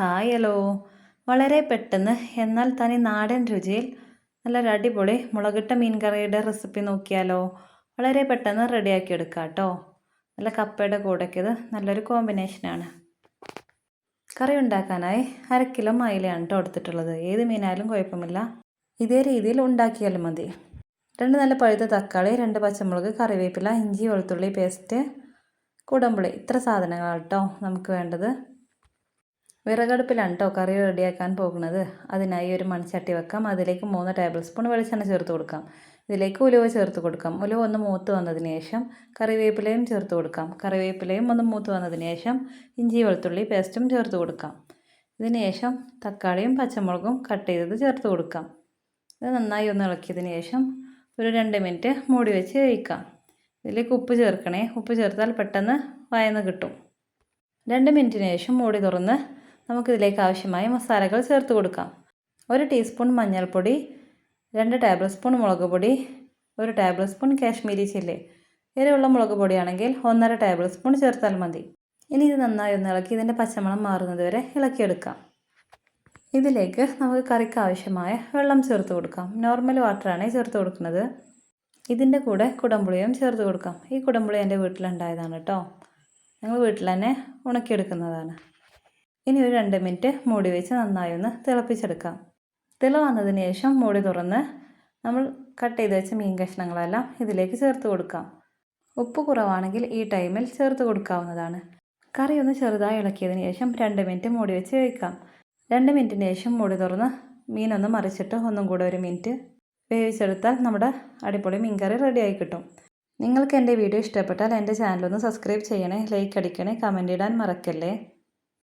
Hi hello. വളരെ പെട്ടെന്ന് എന്നാൽ തനി നാടൻ രുചിയിൽ നല്ലൊരു അടിപൊളി മുളകിട്ട മീൻ കറിയുടെ റെസിപ്പി നോക്കിയാലോ. വളരെ പെട്ടെന്ന് റെഡിയാക്കി എടുക്കാം കേട്ടോ. നല്ല കപ്പയുടെ കൂടെയൊക്കെ ഇത് നല്ലൊരു കോമ്പിനേഷനാണ്. കറി ഉണ്ടാക്കാനായി 1/2 കിലോ അയിലയാണ് കേട്ടോ എടുത്തിട്ടുള്ളത്. ഏത് മീനായാലും കുഴപ്പമില്ല, ഇതേ രീതിയിൽ ഉണ്ടാക്കിയാലും മതി. 2 നല്ല പഴുത്ത തക്കാളി, 2 പച്ചമുളക്, കറിവേപ്പില, ഇഞ്ചി വെളുത്തുള്ളി പേസ്റ്റ്, കുടംപുളി, ഇത്ര സാധനങ്ങളാണ് കേട്ടോ നമുക്ക് വേണ്ടത്. വിറകടുപ്പിലാണ് കേട്ടോ കറി റെഡിയാക്കാൻ പോകുന്നത്. അതിനായി ഒരു മൺചട്ടി വെക്കാം. അതിലേക്ക് 3 ടേബിൾ സ്പൂൺ വെളിച്ചെണ്ണ ചേർത്ത് കൊടുക്കാം. ഇതിലേക്ക് ഉലുവ ചേർത്ത് കൊടുക്കാം. ഉലുവ ഒന്ന് മൂത്ത് വന്നതിന് ശേഷം കറിവേപ്പിലയും ചേർത്ത് കൊടുക്കാം. കറിവേപ്പിലയും ഒന്ന് മൂത്ത് വന്നതിന് ശേഷം ഇഞ്ചി വെളുത്തുള്ളി പേസ്റ്റും ചേർത്ത് കൊടുക്കാം. ഇതിന് ശേഷം തക്കാളിയും പച്ചമുളകും കട്ട് ചെയ്തത് ചേർത്ത് കൊടുക്കാം. ഇത് നന്നായി ഒന്ന് ഇളക്കിയതിന് ശേഷം ഒരു 2 മിനിറ്റ് മൂടി വെച്ച് വേവിക്കാം. ഇതിലേക്ക് ഉപ്പ് ചേർക്കണേ. ഉപ്പ് ചേർത്താൽ പെട്ടെന്ന് വഴന്ന് കിട്ടും. 2 മിനിറ്റിന് ശേഷം മൂടി തുറന്ന് നമുക്കിതിലേക്ക് ആവശ്യമായ മസാലകൾ ചേർത്ത് കൊടുക്കാം. 1 ടീസ്പൂൺ മഞ്ഞൾപ്പൊടി, 2 ടേബിൾ സ്പൂൺ മുളക് പൊടി, 1 ടേബിൾ സ്പൂൺ കാശ്മീരി ചില്ലി. എരിവുള്ള മുളക് പൊടിയാണെങ്കിൽ 1.5 ടേബിൾ സ്പൂൺ ചേർത്താൽ മതി. ഇനി ഇത് നന്നായി ഒന്ന് ഇളക്കി ഇതിൻ്റെ പച്ചമണം മാറുന്നത് വരെ ഇളക്കിയെടുക്കാം. ഇതിലേക്ക് നമുക്ക് കറിക്ക് ആവശ്യമായ വെള്ളം ചേർത്ത് കൊടുക്കാം. നോർമൽ വാട്ടറാണ് ചേർത്ത് കൊടുക്കുന്നത്. ഇതിൻ്റെ കൂടെ കുടംപുളിയും ചേർത്ത് കൊടുക്കാം. ഈ കുടംപുളി എൻ്റെ വീട്ടിലുണ്ടായതാണ് കേട്ടോ. ഞങ്ങൾ വീട്ടിൽ തന്നെ ഉണക്കിയെടുക്കുന്നതാണ്. ഇനി ഒരു 2 മിനിറ്റ് മൂടി വെച്ച് നന്നായി ഒന്ന് തിളപ്പിച്ചെടുക്കാം. തിള വന്നതിന് ശേഷം മൂടി തുറന്ന് നമ്മൾ കട്ട് ചെയ്ത് വെച്ച മീൻ കഷ്ണങ്ങളെല്ലാം ഇതിലേക്ക് ചേർത്ത് കൊടുക്കാം. ഉപ്പ് കുറവാണെങ്കിൽ ഈ ടൈമിൽ ചേർത്ത് കൊടുക്കാവുന്നതാണ്. കറി ഒന്ന് ചെറുതായി ഇളക്കിയതിന് ശേഷം 2 മിനിറ്റ് മൂടി വെച്ച് വേവിക്കാം. 2 മിനിറ്റിന് ശേഷം മൂടി തുറന്ന് മീനൊന്ന് മറിച്ചിട്ട് ഒന്നും കൂടെ 1 മിനിറ്റ് വേവിച്ചെടുത്താൽ നമ്മുടെ അടിപൊളി മീൻ കറി റെഡിയായി കിട്ടും. നിങ്ങൾക്ക് എൻ്റെ വീഡിയോ ഇഷ്ടപ്പെട്ടാൽ എൻ്റെ ചാനലൊന്ന് സബ്സ്ക്രൈബ് ചെയ്യണേ, ലൈക്ക് അടിക്കണേ, കമൻ്റ് ഇടാൻ മറക്കല്ലേ.